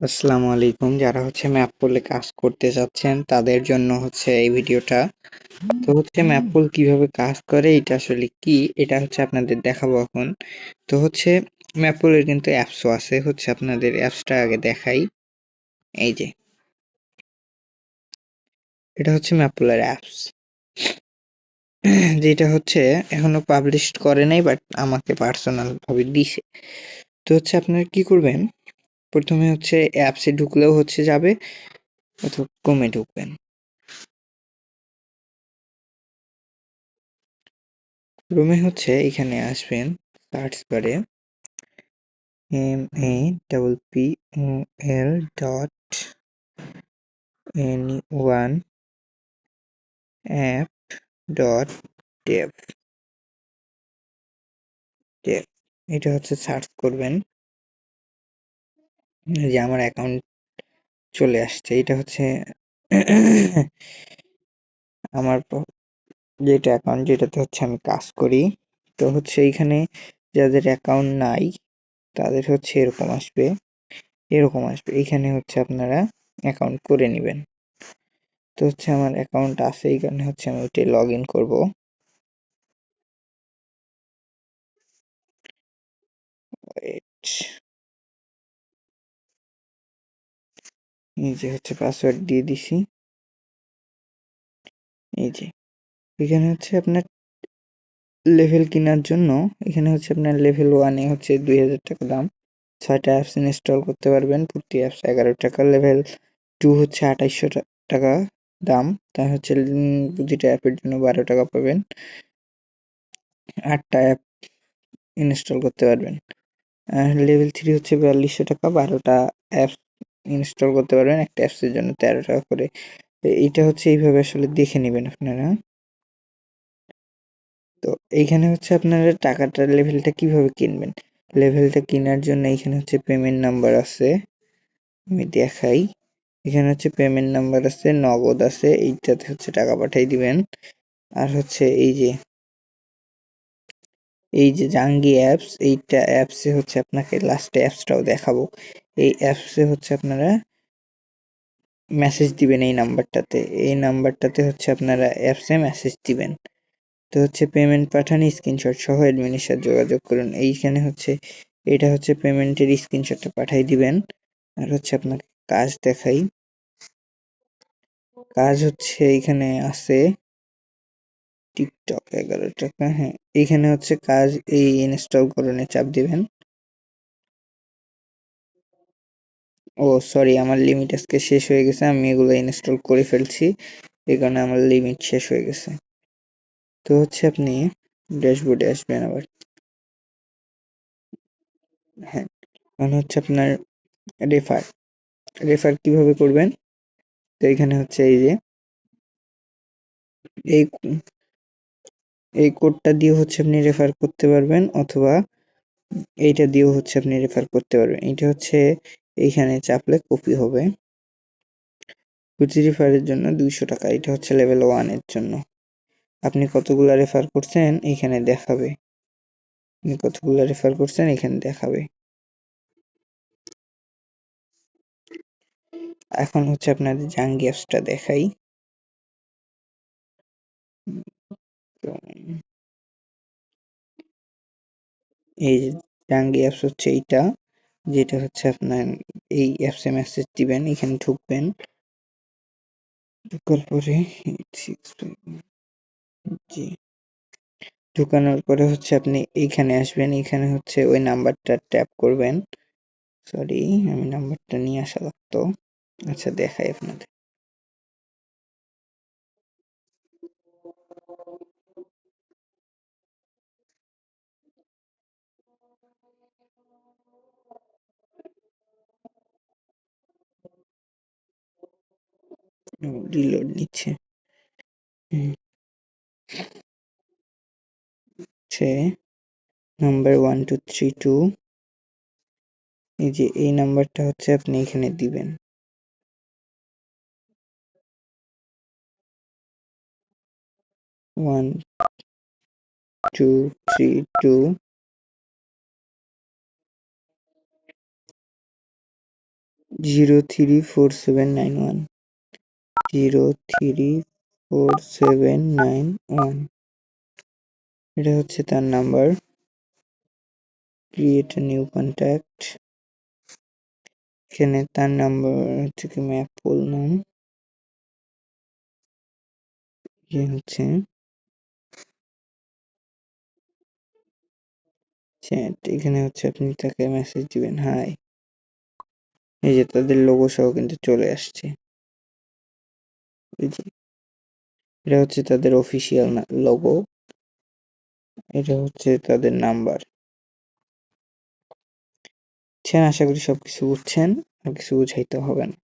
আসসালামু আলাইকুম। যারা ম্যাপ পুলে কাজ করতে চাচ্ছেন তাদের জন্য এই ভিডিওটা। তো ম্যাপ পুল কিভাবে কাজ করে, এটা আসলে কি, এটা আপনাদের দেখাবো এখন। তো ম্যাপ পুলের কিন্তু অ্যাপসও আছে, আপনাদের অ্যাপসটা আগে দেখাই। এই যে এটা ম্যাপ পুলের অ্যাপস, যেটা এখনো পাবলিশ করে নাই, বাট আমাকে পার্সোনাল ভাবে দিছে। তো আপনারা কি করবেন, প্রথমে অ্যাপসে ঢুকলেও যাবে, অথবা ক্রোমে ঢুকবেন। ক্রোমে এখানে আসবেন, সার্চ বারে mappl.anyone.app.dev, এটা সার্চ করবেন। যে আমার অ্যাকাউন্ট চলে আসছে, এটা আমার যেটা অ্যাকাউন্ট, যেটাতে আমি কাজ করি। তো এইখানে যাদের অ্যাকাউন্ট নাই তাদের এরকম আসবে এখানে আপনারা অ্যাকাউন্ট করে নেবেন। তো আমার অ্যাকাউন্ট আছে, এইখানে আমি ওইটাই লগ ইন করবো। এই যে পাসওয়ার্ড দিয়ে দিছি। এই যে এখানে আপনার লেভেল কেনার জন্য, এখানে আপনার লেভেল 1 এ 2000 টাকা দাম, 6টা অ্যাপস ইনস্টল করতে পারবেন, প্রতি অ্যাপস 11 টাকা। লেভেল 2 2800 টাকা দাম, তা প্রতিটা অ্যাপের জন্য 12 টাকা পাবেন, 8টা অ্যাপ ইনস্টল করতে পারবেন। আর লেভেল 3 4200 টাকা, 12টা অ্যাপস ইনস্টল করতে পারবেন, একটা অ্যাপসের জন্য 13 টাকা করে। এইটা এইভাবে আসলে দেখে নেবেন আপনারা। তো এইখানে আপনারা টাকাটা, লেভেলটা কিভাবে কিনবেন, লেভেলটা কেনার জন্য এখানে পেমেন্ট নাম্বার আছে, আমি দেখাই। এখানে পেমেন্ট নাম্বার আছে, নগদ আছে, এইটাতে টাকা পাঠিয়ে দিবেন। আর এই যে জাঙ্গি অ্যাপস, এইটা অ্যাপসে আপনাকে লাস্টে অ্যাপসটাও দেখাবো। এই অ্যাপসে আপনারা মেসেজ দিবেন এই নাম্বারটাতে, এই নাম্বারটাতে আপনারা অ্যাপসে মেসেজ দিবেন। তো পেমেন্ট পাঠান, স্ক্রিনশট সহ অ্যাডমিনের সাথে যোগাযোগ করুন। এইখানে এটা পেমেন্টের স্ক্রিনশটটা পাঠিয়ে দিবেন। আর আপনাকে কাজ দেখাই। কাজ এইখানে আছে টিকটক 11 টাকা, হ্যাঁ এইখানে কাজ, এই ইনস্টল করুনে চাপ দিবেন। ও সরি, আমার লিমিট আজকে শেষ হয়ে গেছে, আমি এগুলো ইনস্টল করে ফেলছি, এই কারণে আমার লিমিট শেষ হয়ে গেছে। তো আপনি ড্যাশবোর্ডে আসবেন আবার। হ্যাঁ, মানে আপনার রেফার রেফার কিভাবে করবেন। তো এখানে এই যে এই এই কোডটা দিয়ে আপনি রেফার করতে পারবেন, অথবা এইটা দিয়েও আপনি রেফার করতে পারবেন। এটা এইখানে চাপলে কপি হবে। প্রতি রেফারের জন্য 200 টাকা, এটা লেভেল 1 এর জন্য। আপনি কতগুলা রেফার করছেন এখানে দেখাবে, আপনি কতগুলা রেফার করছেন এখানে দেখাবে। এখন আপনাদের জাঙ্গি অ্যাপসটা দেখাই। তো এই যে জাঙ্গি অ্যাপস এইটা, যেটা আপনার এই অ্যাপসে মেসেজ দিবেন, এখানে ঢুকবেন, ঢোকার পরে জি, ঢুকানোর পরে আপনি এইখানে আসবেন, এখানে ওই নাম্বারটা ট্যাপ করবেন। সরি, আমি নাম্বারটা নিয়ে আসা লাগতো। আচ্ছা দেখাই আপনাদের। রিলোড নিচ্ছে। হুম, নাম্বার 1232, এই যে এই নাম্বারটা আপনি এখানে দিবেন। 1232, 034791 034791 এটা হচ্ছে তার number. Create a new contact, এখানে তার নাম্বার হচ্ছে কি ম্যাপ বললাম, হচ্ছে চ্যাট, এখানে হচ্ছে আপনি তাকে মেসেজ দিবেন হাই। এই যে তাদের লোগো সহ কিন্তু চলে আসছে, এই যে এটা হচ্ছে তাদের অফিসিয়াল লোগো, এটা হচ্ছে তাদের নাম্বার। আশা করি সবকিছু বুঝছেন, আর কিছু বুঝাইতে হবে না।